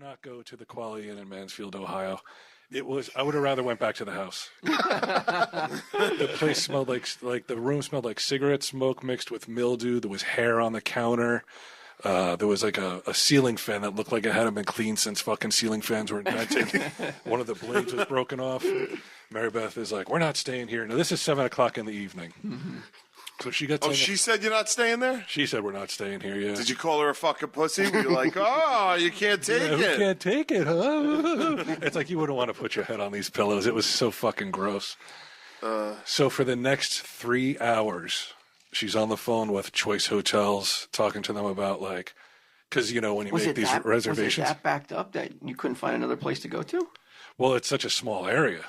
not go to the Quality Inn in Mansfield, Ohio. I would have rather went back to the house. The place smelled like the room smelled like cigarette smoke mixed with mildew. There was hair on the counter. There was like a ceiling fan that looked like it hadn't been cleaned since fucking ceiling fans were invented. One of the blades was broken off. Mary Beth is like, we're not staying here. Now, this is 7 o'clock in the evening. Mm-hmm. So she gets. Oh, she said you're not staying there? She said we're not staying here, yeah. Did you call her a fucking pussy? Were you like, oh, you can't take it? You can't take it, huh? It's like you wouldn't want to put your head on these pillows. It was so fucking gross. So for the next 3 hours, she's on the phone with Choice Hotels, talking to them about, like, because, you know, when you make these reservations. Was it that backed up that you couldn't find another place to go to? Well, it's such a small area.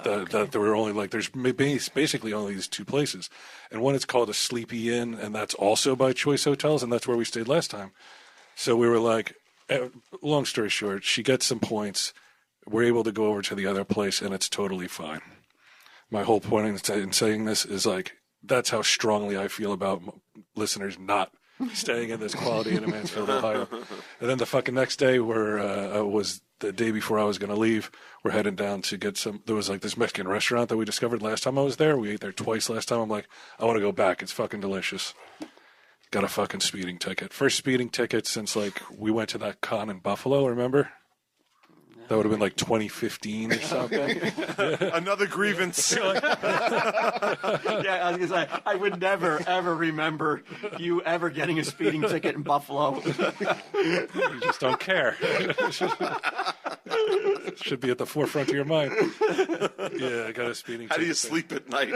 That there were only there's basically only these two places, and one is called a Sleepy Inn, and that's also by Choice Hotels, and that's where we stayed last time. So we were like, long story short, she gets some points. We're able to go over to the other place, and it's totally fine. My whole point in saying this is like that's how strongly I feel about listeners not staying in this Quality Inn in Mansfield, Ohio. And then the fucking next day, was the day before I was going to leave, we're heading down to get some. There was like this Mexican restaurant that we discovered last time I was there. We ate there twice last time. I'm like, I want to go back. It's fucking delicious. Got a fucking speeding ticket. First speeding ticket since like we went to that con in Buffalo. Remember? That would have been like 2015 or something. Another grievance. Yeah, I was gonna say, I would never, ever remember you ever getting a speeding ticket in Buffalo. You just don't care. Should be at the forefront of your mind. Yeah, I got a speeding ticket. How do you sleep at night?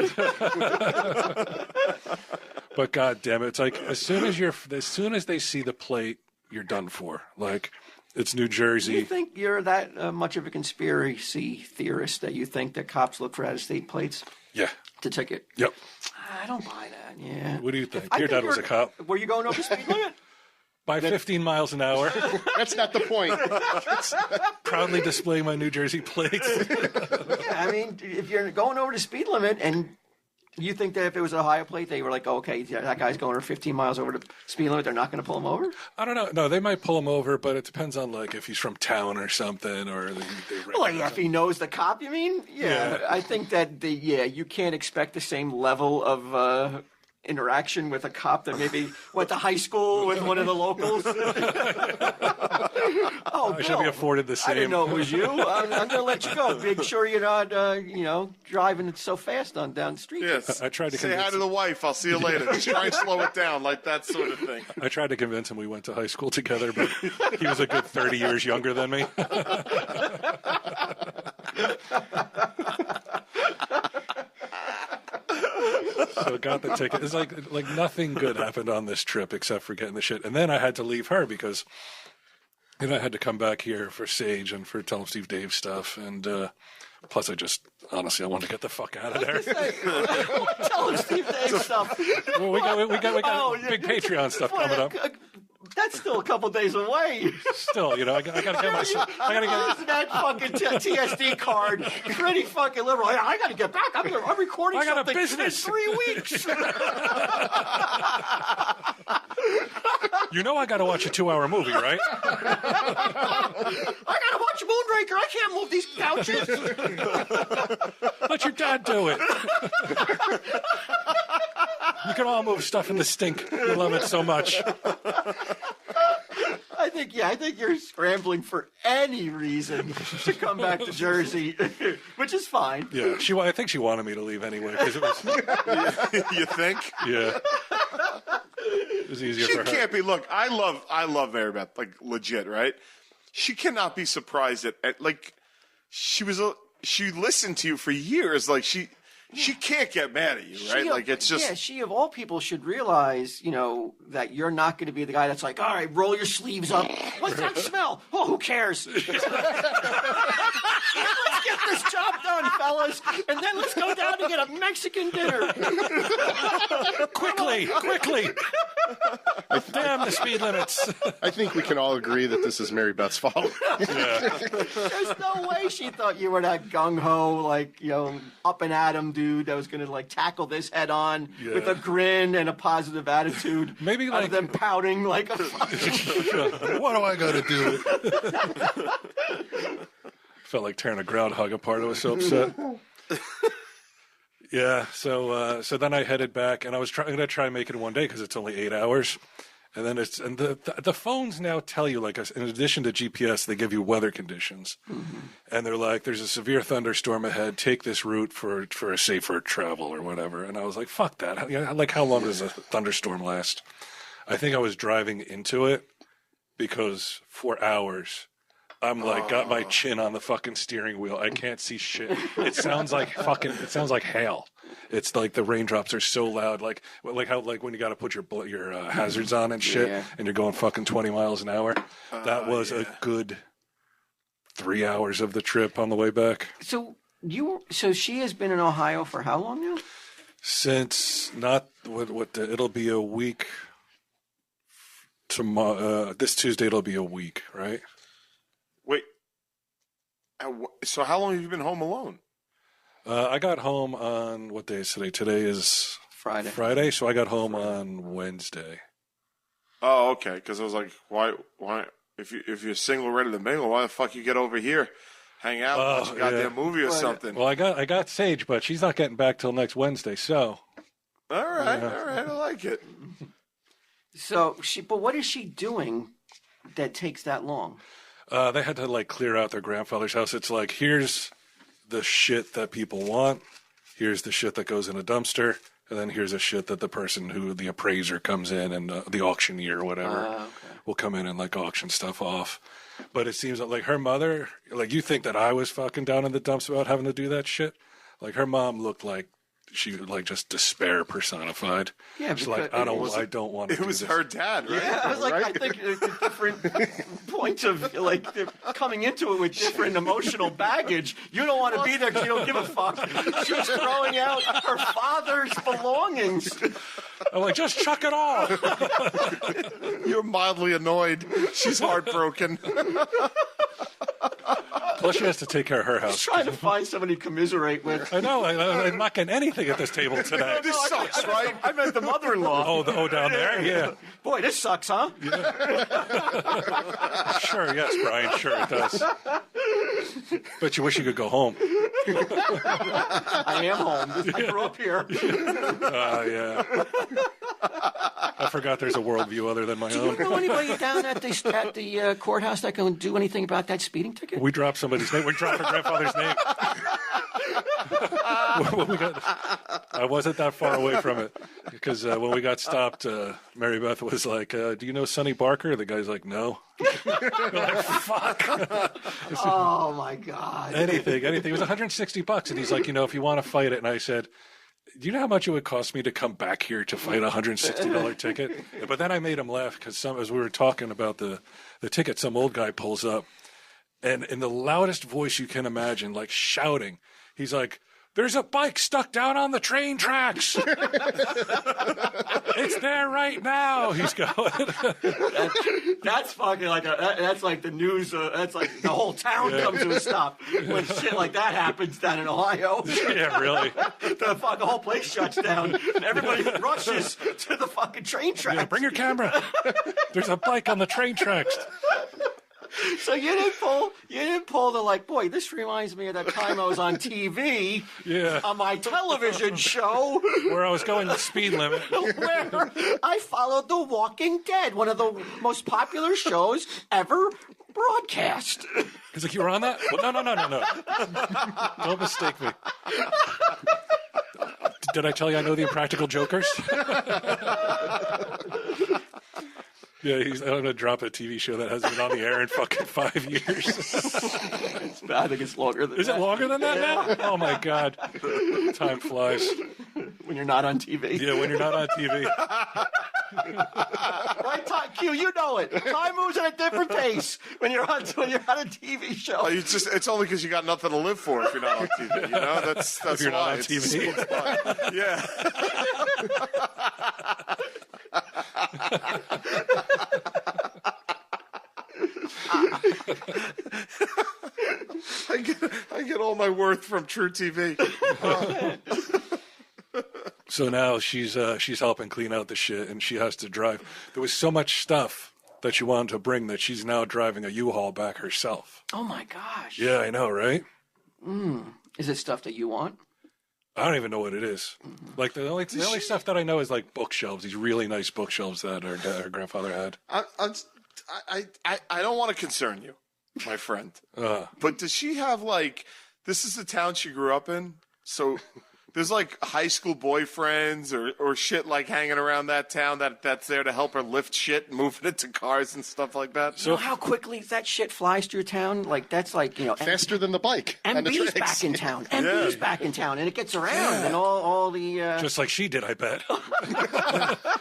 But god damn it, it's like as soon as they see the plate, you're done for. Like, it's New Jersey. Do you think you're that much of a conspiracy theorist that you think that cops look for out-of-state plates? Yeah. To ticket? Yep. I don't buy that, yeah. What do you think? Your dad was a cop. Were you going over the speed limit? By 15 miles an hour. That's not the point. Proudly displaying my New Jersey plates. Yeah, I mean, if you're going over the speed limit and you think that if it was a Ohio plate, they were like, oh, okay, that guy's going over 15 miles over the speed limit, they're not going to pull him over? I don't know. No, they might pull him over, but it depends on, like, if he's from town or something, or well, yeah, if he knows the cop, you mean? Yeah. I think that, you can't expect the same level of interaction with a cop that maybe went to high school with one of the locals. I should be afforded the same. I didn't know it was you. I'm going to let you go. Make sure you're not, driving so fast down the street. Yes. I tried to say hi to the wife. I'll see you later. Just try and slow it down, like that sort of thing. I tried to convince him we went to high school together, but he was a good 30 years younger than me. So got the ticket. It's like nothing good happened on this trip except for getting the shit. And then I had to leave her because I had to come back here for Sage and for Tell 'em Steve Dave stuff. And plus, I wanted to get the fuck out of there. Tell 'em Steve Dave stuff. Well, we got big Patreon stuff coming up. That's still a couple days away. Still, I gotta get myself. Isn't that fucking TSD card pretty fucking liberal? I gotta get back. I'm recording something in 3 weeks. I gotta watch a 2-hour movie, right? I gotta watch Moonraker. I can't move these couches. Let your dad do it. You can all move stuff in the stink. You love it so much. I think you're scrambling for any reason to come back to Jersey, which is fine. Yeah, I think she wanted me to leave anyway because it was. You think? Yeah. It was easier for her. She can't be. Look, I love Mary Beth, like legit, right? She cannot be surprised at like she listened to you for years, like she can't get mad at you, right? Like it's just. Yeah, she of all people should realize, that you're not going to be the guy that's like, all right, roll your sleeves up. What's that smell? Oh, who cares? Let's get this job done, fellas, and then let's go down and get a Mexican dinner. Quickly. Damn the speed limits. I think we can all agree that this is Mary Beth's fault. There's no way she thought you were that gung-ho, like, up and at 'em dude that was going to, like, tackle this head on with a grin and a positive attitude. Maybe, other like... than pouting like a What do I got to do? Felt like tearing a groundhog apart. I was so upset. Yeah, so then I headed back, and I was going to try and make it in one day because it's only 8 hours. And then the phones now tell you, like, in addition to GPS, they give you weather conditions. Mm-hmm. And they're like, there's a severe thunderstorm ahead. Take this route for a safer travel or whatever. And I was like, fuck that. Like, how long does a thunderstorm last? I think I was driving into it because for hours, I'm like, got my chin on the fucking steering wheel. I can't see shit. It sounds like hail. It's like the raindrops are so loud, like how when you got to put your hazards on and shit, and you're going fucking 20 miles an hour. That was a good 3 hours of the trip on the way back. So she has been in Ohio for how long now? Since it'll be a week tomorrow. This Tuesday it'll be a week, right? Wait. So how long have you been home alone? I got home on, what day is today? Today is Friday, so I got home on Wednesday. Oh, okay. Because I was like, why? If you're single, ready to mingle, why the fuck you get over here, hang out, watch a goddamn movie or something? Well, I got Sage, but she's not getting back till next Wednesday. So, all right, I like it. So but what is she doing that takes that long? They had to like clear out their grandfather's house. It's like, here's the shit that people want. Here's the shit that goes in a dumpster. And then here's the shit that the appraiser comes in and the auctioneer or whatever will come in and like auction stuff off. But it seems like her mother, like you think that I was fucking down in the dumps about having to do that shit. Like her mom looked like she was like just despair personified. Yeah, she's like, I don't want to do this. It was her dad, right? Yeah, I was like, I think there's different points of, like, they're coming into it with different emotional baggage. You don't want to be there because you don't give a fuck. She's throwing out her father's belongings. I'm like, just chuck it all. You're mildly annoyed. She's heartbroken. Plus, she has to take care of her house. She's trying to find somebody to commiserate with. I know. I'm not getting anything at this table today. This sucks, right? I meant the mother-in-law. Oh, down there? Yeah. Boy, this sucks, huh? Yeah. Sure, yes, Brian. Sure it does. But you wish you could go home. I am home. I grew up here. Yeah. I forgot there's a worldview other than my own. Do you know anybody down at the courthouse that can do anything about that speeding ticket? We dropped somebody's name. We dropped her grandfather's name. I wasn't that far away from it because when we got stopped, Mary Beth was like, "Do you know Sonny Barker?" The guy's like, "No." We're like, "Fuck!" Oh my God! Anything. It was $160, and he's like, if you want to fight it, and I said, do you know how much it would cost me to come back here to fight a $160 ticket? But then I made him laugh because as we were talking about the ticket, some old guy pulls up and in the loudest voice you can imagine, like shouting, he's like, "There's a bike stuck down on the train tracks. It's there right now." He's going. That's fucking like that's like the news. That's like the whole town comes to a stop when shit like that happens down in Ohio. Yeah, really. The whole place shuts down and everybody rushes to the fucking train tracks. Yeah, bring your camera. There's a bike on the train tracks. So you didn't pull the like, boy, this reminds me of that time I was on TV on my television show where I was going the speed limit. Where I followed The Walking Dead, one of the most popular shows ever broadcast. He's like, you were on that? Well, no. Don't mistake me. Did I tell you I know the Impractical Jokers? Yeah, I'm going to drop a TV show that hasn't been on the air in fucking 5 years. I think it's longer than that. Is it longer than that now? Oh, my God. Time flies. When you're not on TV. Yeah, when you're not on TV. Right, Q, you know it. Time moves at a different pace when you're on a TV show. Oh, it's only because you got nothing to live for if you're not on TV. You know, that's if you're why. Not on TV. Yeah. I get all my worth from True TV. So now she's helping clean out the shit, and she has to drive. There was so much stuff that she wanted to bring that she's now driving a U-Haul back herself. Oh my gosh. Yeah, I know, right? Is it stuff that you want? I don't even know what it is. Like the only stuff that I know is like bookshelves. These really nice bookshelves that her grandfather had. I don't want to concern you, my friend. But does she have like? This is the town she grew up in, so. There's like high school boyfriends or shit like hanging around that town that's there to help her lift shit and move it into cars and stuff like that. So how quickly that shit flies through town? Like that's like faster than the bike. And the MB's tricks. back in town. MB's back in town, and it gets around and all the. Just like she did, I bet.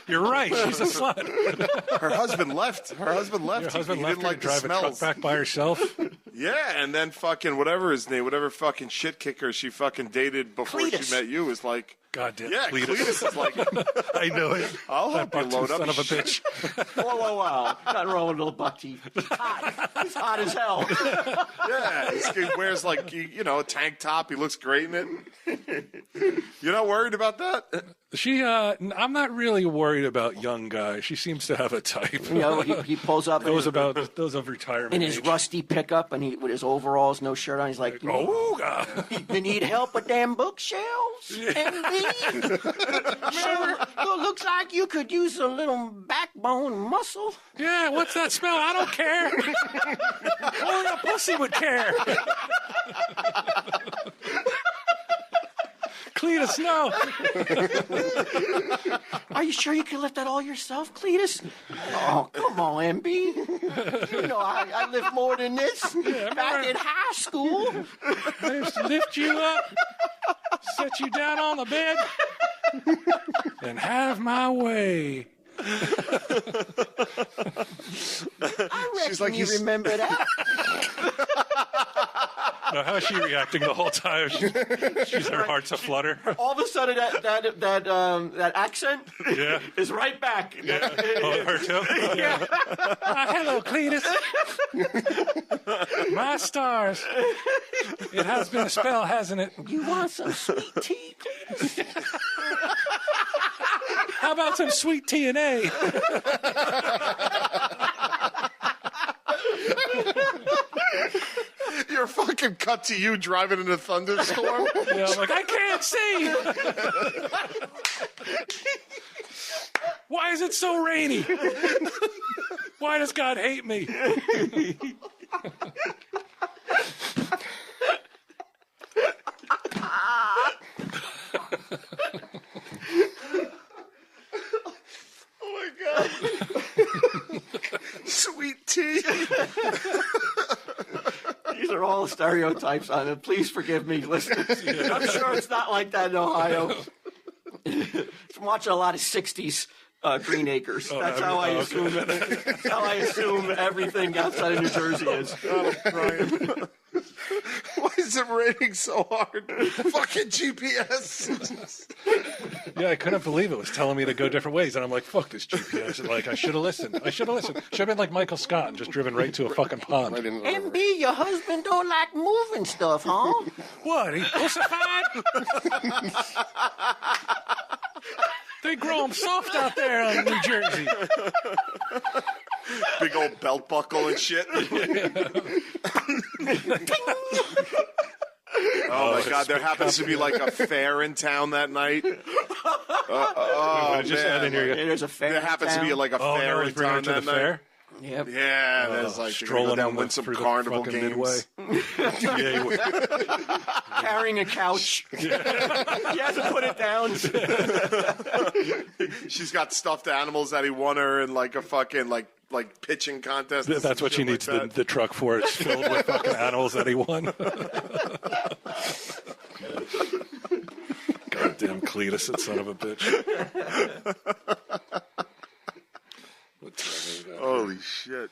You're right. She's a slut. Her husband left. Your husband left her to drive a truck back by herself. Yeah, and then fucking whatever his name, whatever fucking shit kicker she fucking dated before Cletus. she met you is like, Goddamn. yeah, Cletus is like, I know it. I'll help you Buck load up. son of a bitch. Whoa. Nothing wrong with little buck teeth. He's hot. He's hot as hell. Yeah, he wears like a tank top. He looks great in it. You're not worried about that? I'm not really worried about young guys. She seems to have a type. He pulls up Those of retirement in his age. rusty pickup, and with his overalls, no shirt on. He's like, Oh God! You need help with damn bookshelves? MB? Sure, looks like you could use a little backbone muscle. Yeah, what's that smell? I don't care. Only a pussy would care. Cletus, no. Are you sure you can lift that all yourself, Cletus? Oh, come on, MB. You know I lift more than this. Back in high school. I used to lift you up, set you down on the bed, and have my way. I reckon She's like, you remember that. Now, how is she reacting the whole time? She's her heart's aflutter. All of a sudden, that accent is right back. Yeah. Oh, her too? Yeah. Hello, Cletus. My stars. It has been a spell, hasn't it? You want some sweet tea, Cletus? How about some sweet tea and A? You're fucking cut to you driving in a thunderstorm. Yeah, I'm like, I can't see. Why is it so rainy? Why does God hate me? Oh my God. Sweet tea. These are all stereotypes on it. Please forgive me, listeners. I'm sure it's not like that in Ohio. I'm watching a lot of 60s Green Acres. That's how I assume it. That's how I assume everything outside of New Jersey is. Oh, Brian. Why is it raining so hard? Fucking GPS. Yeah, I couldn't believe it was telling me to go different ways. And I'm like, fuck this GPS. And like, I should have listened. Should have been like Michael Scott and just driven right to a fucking pond. MB, your husband don't like moving stuff, huh? What? He pussified? They grow them soft out there in New Jersey. Big old belt buckle and shit. Oh my God! There happens to be like a fair in town that night. Just man, add in here. There's a fair. There happens to be like a fair in town to the that night. fair. Yep. Yeah, there's like Strolling down on win some through the carnival fucking games. Midway. Yeah, you Carrying a couch. He hasn't put it down. She's got stuffed animals that he won her in like a fucking like pitching contest. That's what she needs the truck for. It's filled with fucking animals that he won. Goddamn Cletus, that son of a bitch. Holy shit.